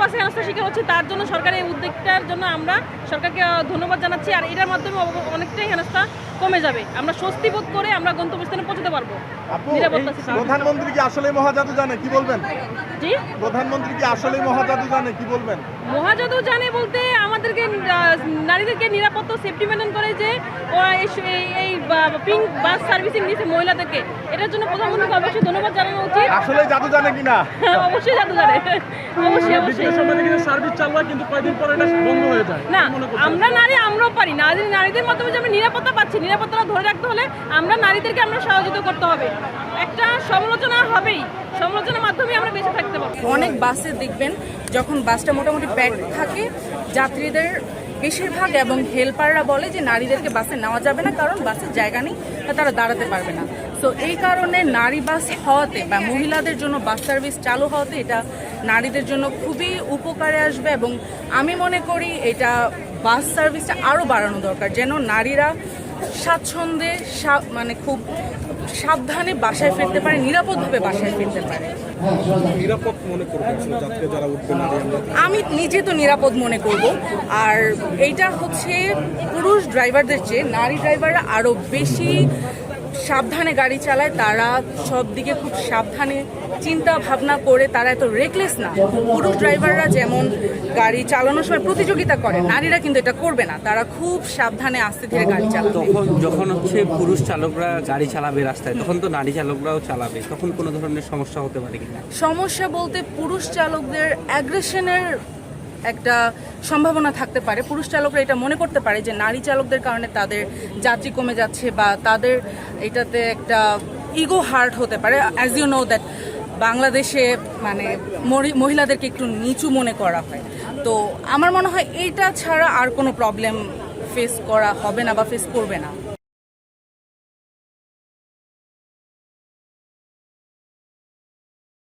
বাসে হেনস্থার শিকার হচ্ছে, তার জন্য সরকারের এই উদ্যোগটার জন্য আমরা সরকারকে ধন্যবাদ জানাচ্ছি। আর এটার মাধ্যমে অনেকটাই হেনস্থা কমে যাবে, আমরা স্বস্তি বোধ করে আমরা গন্তব্যস্থানে পৌঁছতে পারবো। প্রধানমন্ত্রী কি আসলে মহাজাদু জানে, কি বলবেন? জি, প্রধানমন্ত্রী কি আসলে মহাজাদু জানে, কি বলবেন? মহাজাদু জানে বলতে আমাদেরকে নারীদেরকে নিরাপত্তা সেফটি মেনটেন করে যে ওরা এই পিঙ্ক বাস সার্ভিসিং দিয়েছে মহিলাদেরকে, এটার জন্য প্রধানমন্ত্রীকে অবশ্যই ধন্যবাদ জানানো উচিত। আসলে জাদু জানে কিনা? অবশ্যই জাদু জানে, অবশ্যই অবশ্যই। সার্ভিস চালু হয় কিন্তু কয়েকদিন পরে এটা বন্ধ হয়ে যায়। না, আমরা নারী আমরাও পারি, নারীদের মাধ্যমে যে আমরা নিরাপত্তা পাচ্ছি, নিরাপত্তা ধরে রাখতে হলে আমরা নারীদেরকে আমরা সহযোগিতা করতে হবে। একটা সমালোচনা হবেই, সমালোচনার মাধ্যমে আমরা বেঁচে থাকতে পারবো। অনেক বাসে দেখবেন যখন বাসটা মোটামুটি প্যাক থাকে, যাত্রীদের বেশিরভাগ এবং হেল্পাররা বলে যে নারীদেরকে বাসে নেওয়া যাবে না, কারণ বাসের জায়গা নেই, তারা দাঁড়াতে পারবে না। তো এই কারণে নারী বাস হওয়াতে বা মহিলাদের জন্য বাস সার্ভিস চালু হওয়াতে এটা নারীদের জন্য খুবই উপকারে আসবে। এবং আমি মনে করি এটা বাস সার্ভিসটা আরও বাড়ানো দরকার, যেন নারীরা স্বাচ্ছন্দ্যে মানে খুব সাবধানে বাসায় ফিরতে পারে, নিরাপদভাবে বাসায় ফিরতে পারে। নিরাপদ মনে করবেন যাত্রী যারা উঠবে নারী? আমি নিজে তো নিরাপদ মনে করব। আর এইটা হচ্ছে পুরুষ ড্রাইভারদের চেয়ে নারী ড্রাইভাররা আরও বেশি সাবধানে গাড়ি চালায়, তারা সব দিকে খুব সাবধানে চিন্তা ভাবনা করে, তারা এত রেকলেস না। পুরুষ ড্রাইভাররা যেমন গাড়ি চালানোর সময় প্রতিযোগিতা করে, নারীরা কিন্তু এটা করবে না, তারা খুব সাবধানে আস্তে ধীরে গাড়ি চালাবে। যখন হচ্ছে পুরুষ চালকরা গাড়ি চালাবে রাস্তায়, তখন তো নারী চালকরাও চালাবে, তখন কোনো ধরনের সমস্যা হতে পারে কিনা? সমস্যা বলতে পুরুষ চালকদের অ্যাগ্রেশনের একটা সম্ভাবনা থাকতে পারে। পুরুষ চালকরা এটা মনে করতে পারে যে নারী চালকদের কারণে তাদের যাত্রী কমে যাচ্ছে, বা তাদের এটাতে একটা ইগো হার্ট হতে পারে। অ্যাজ ইউ নো দ্যাট বাংলাদেশে মানে মহিলাদেরকে একটু নিচু মনে করা হয়। তো আমার মনে হয় এইটা ছাড়া আর কোনো প্রবলেম ফেস করা হবে না বা ফেস করবে না।